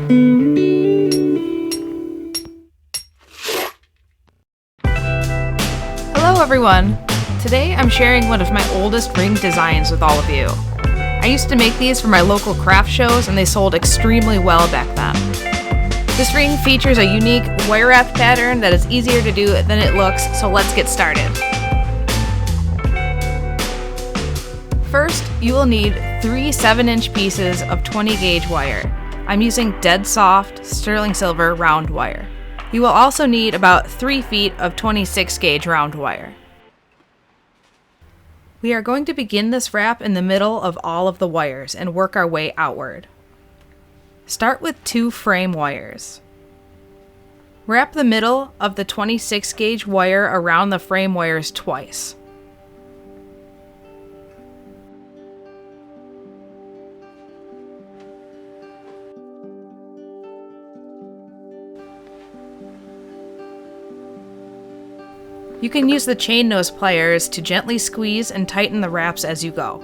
Hello everyone! Today I'm sharing one of my oldest ring designs with all of you. I used to make these for my local craft shows and they sold extremely well back then. This ring features a unique wire wrapped pattern that is easier to do than it looks, so let's get started. First, you will need 3 7-inch pieces of 20 gauge wire. I'm using Deadsoft sterling silver round wire. You will also need about 3 feet of 26 gauge round wire. We are going to begin this wrap in the middle of all of the wires and work our way outward. Start with 2 frame wires. Wrap the middle of the 26 gauge wire around the frame wires twice. You can use the chain nose pliers to gently squeeze and tighten the wraps as you go.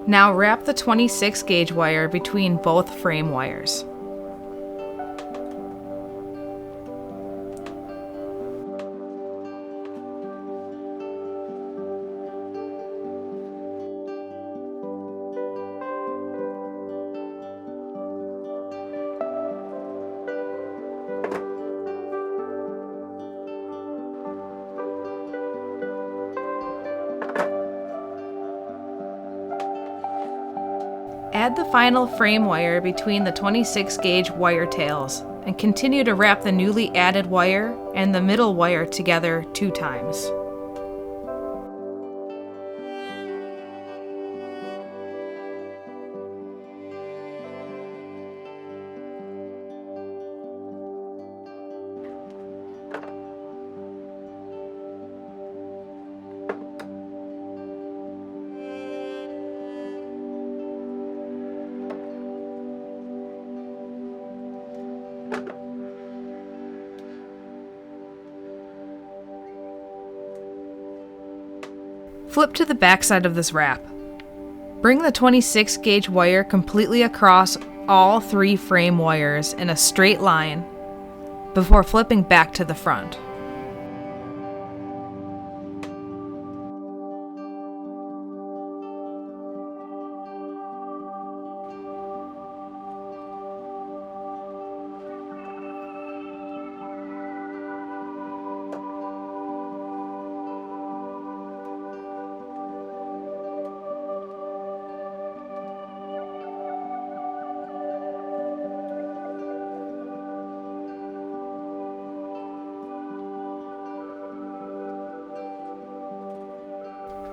Now wrap the 26 gauge wire between both frame wires. Add the final frame wire between the 26 gauge wire tails and continue to wrap the newly added wire and the middle wire together 2 times. Flip to the back side of this wrap. Bring the 26 gauge wire completely across all 3 frame wires in a straight line before flipping back to the front.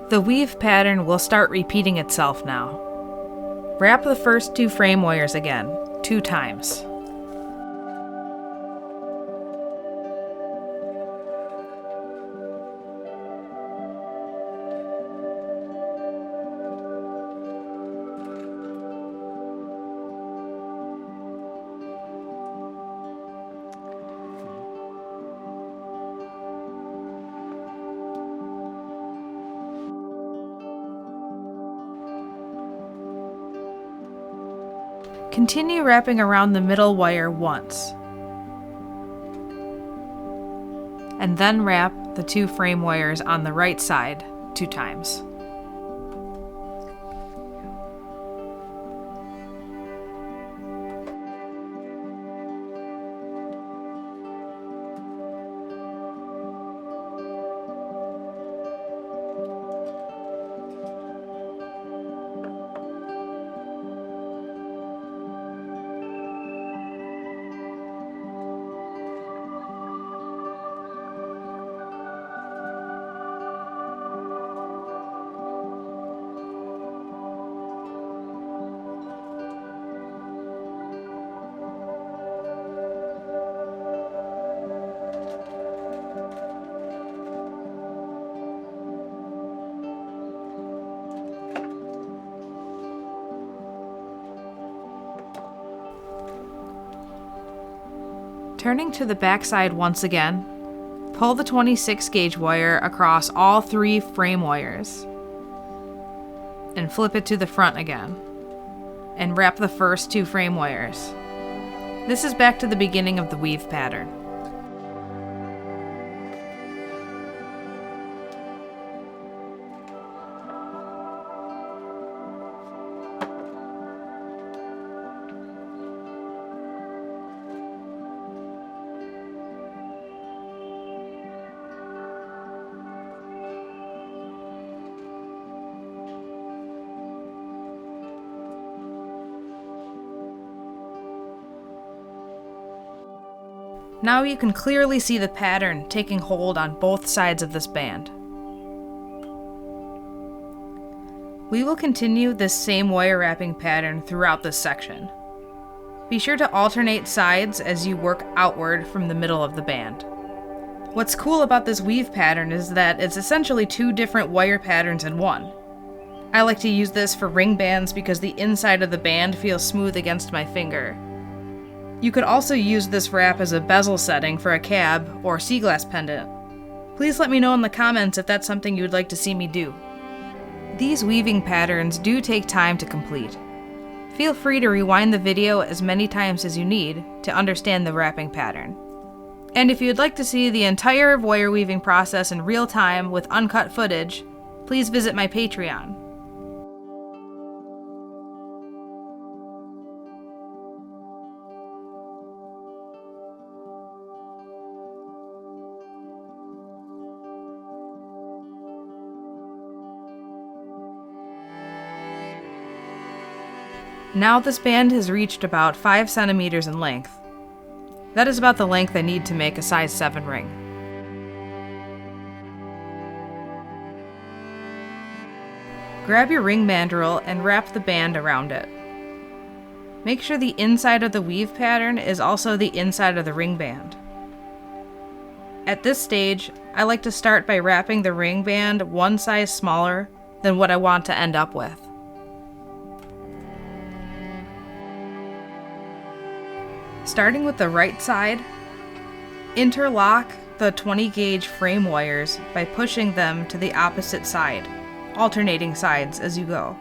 The weave pattern will start repeating itself now. Wrap the first 2 frame wires again, 2 times. Continue wrapping around the middle wire once, and then wrap the 2 frame wires on the right side 2 times. Turning to the back side once again, pull the 26 gauge wire across all 3 frame wires and flip it to the front again and wrap the first 2 frame wires. This is back to the beginning of the weave pattern. Now you can clearly see the pattern taking hold on both sides of this band. We will continue this same wire wrapping pattern throughout this section. Be sure to alternate sides as you work outward from the middle of the band. What's cool about this weave pattern is that it's essentially 2 different wire patterns in one. I like to use this for ring bands because the inside of the band feels smooth against my finger. You could also use this wrap as a bezel setting for a cab or sea glass pendant. Please let me know in the comments if that's something you would like to see me do. These weaving patterns do take time to complete. Feel free to rewind the video as many times as you need to understand the wrapping pattern. And if you'd like to see the entire wire weaving process in real time with uncut footage, please visit my Patreon. Now this band has reached about 5 centimeters in length. That is about the length I need to make a size 7 ring. Grab your ring mandrel and wrap the band around it. Make sure the inside of the weave pattern is also the inside of the ring band. At this stage, I like to start by wrapping the ring band one size smaller than what I want to end up with. Starting with the right side, interlock the 20 gauge frame wires by pushing them to the opposite side, alternating sides as you go.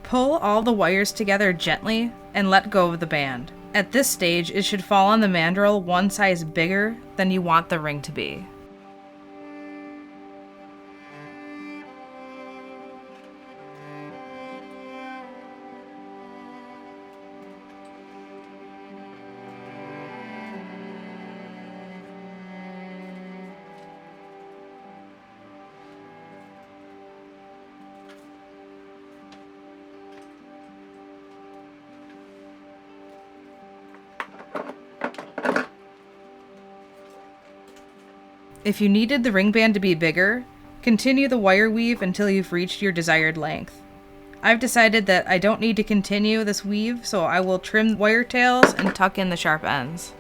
Pull all the wires together gently and let go of the band. At this stage, it should fall on the mandrel one size bigger than you want the ring to be. If you needed the ring band to be bigger, continue the wire weave until you've reached your desired length. I've decided that I don't need to continue this weave, so I will trim wire tails and tuck in the sharp ends.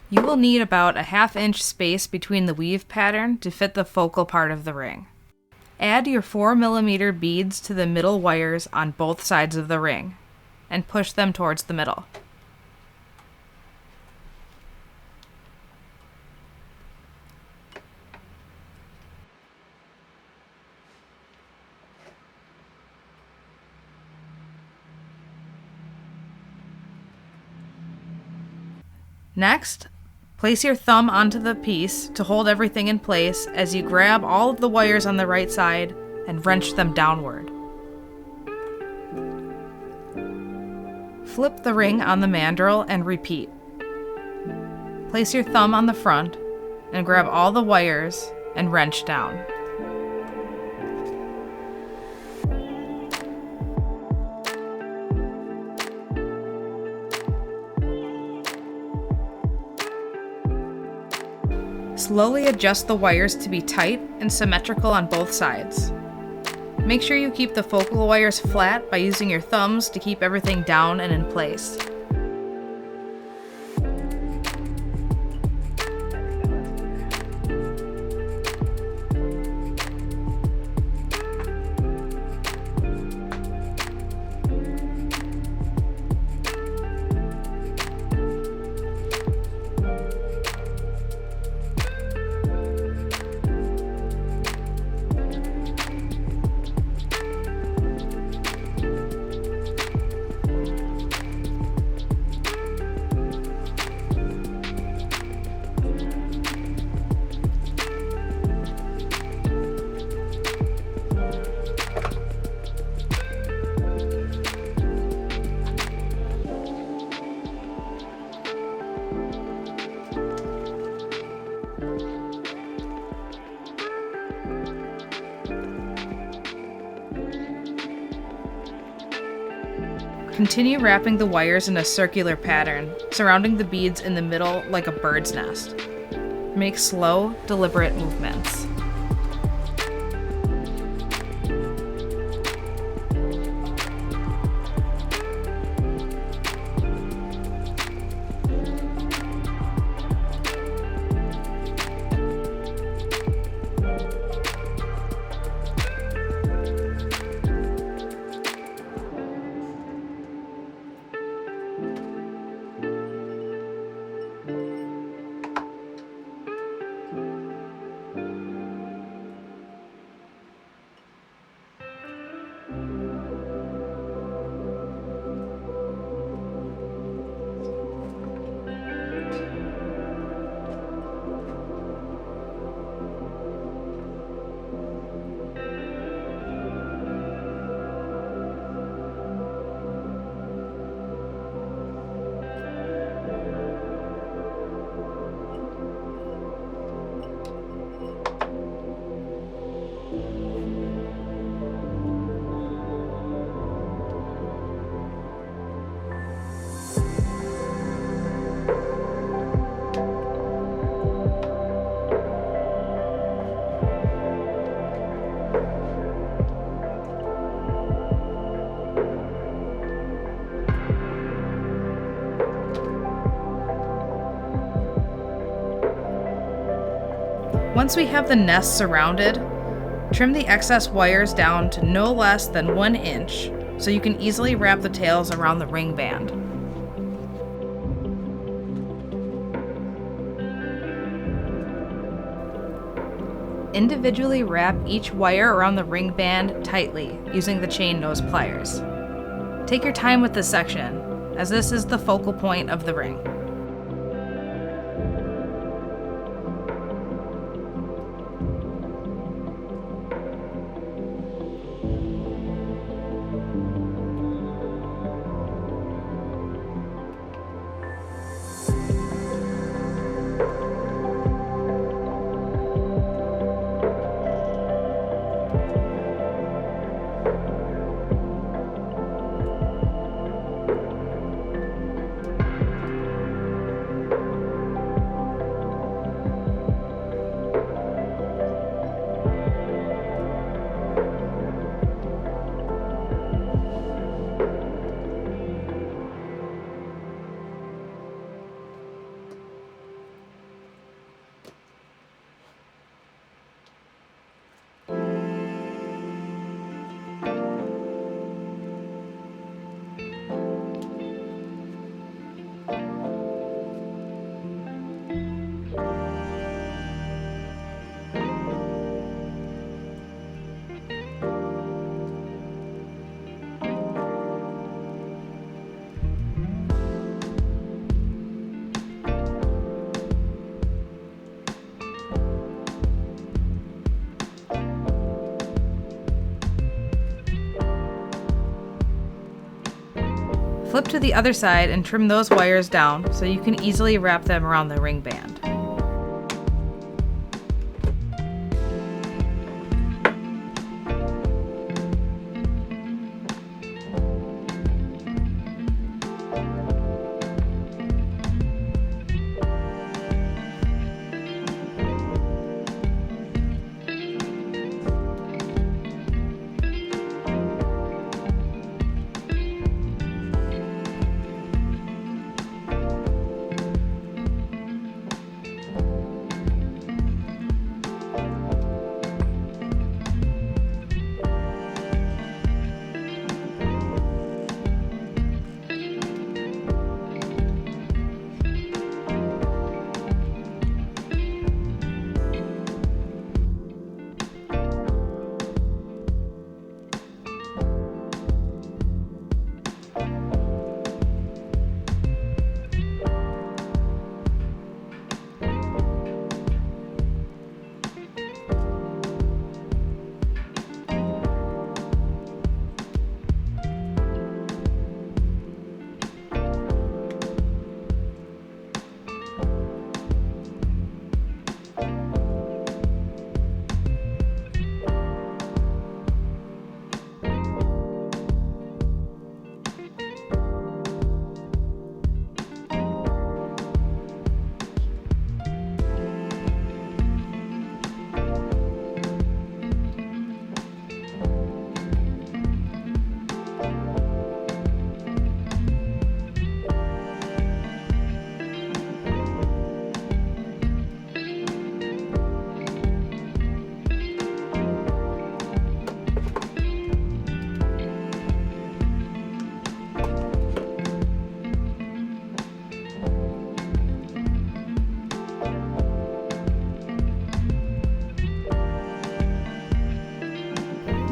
You will need about a 1/2 inch space between the weave pattern to fit the focal part of the ring. Add your 4mm beads to the middle wires on both sides of the ring and push them towards the middle. Next, place your thumb onto the piece to hold everything in place as you grab all of the wires on the right side and wrench them downward. Flip the ring on the mandrel and repeat. Place your thumb on the front and grab all the wires and wrench down. Slowly adjust the wires to be tight and symmetrical on both sides. Make sure you keep the focal wires flat by using your thumbs to keep everything down and in place. Continue wrapping the wires in a circular pattern, surrounding the beads in the middle like a bird's nest. Make slow, deliberate movements. Once we have the nest surrounded, trim the excess wires down to no less than 1 inch so you can easily wrap the tails around the ring band. Individually wrap each wire around the ring band tightly using the chain nose pliers. Take your time with this section, as this is the focal point of the ring. Flip to the other side and trim those wires down so you can easily wrap them around the ring band.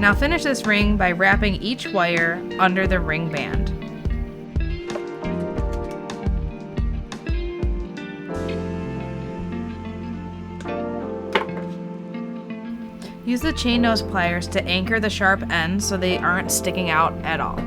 Now finish this ring by wrapping each wire under the ring band. Use the chain nose pliers to anchor the sharp ends so they aren't sticking out at all.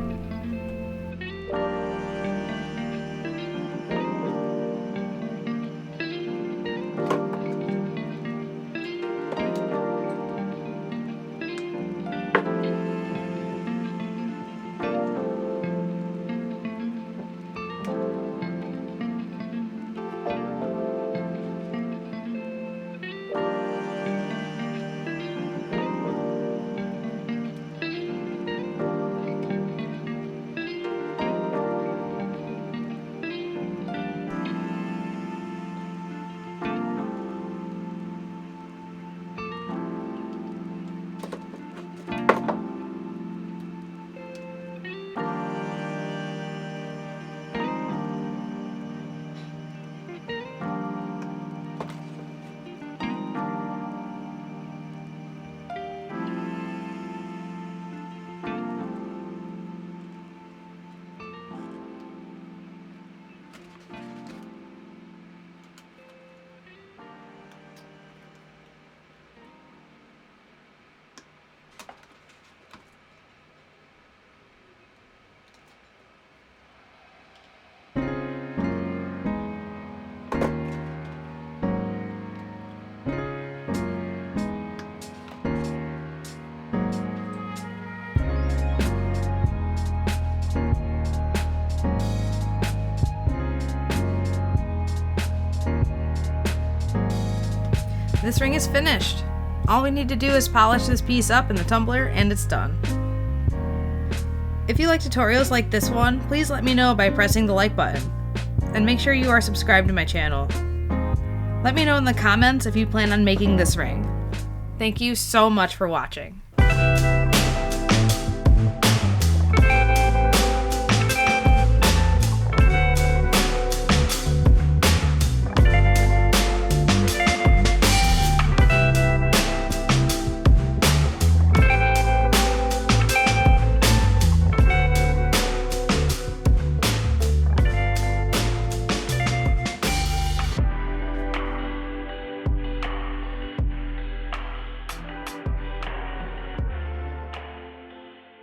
This ring is finished. All we need to do is polish this piece up in the tumbler and it's done. If you like tutorials like this one, please let me know by pressing the like button. And make sure you are subscribed to my channel. Let me know in the comments if you plan on making this ring. Thank you so much for watching.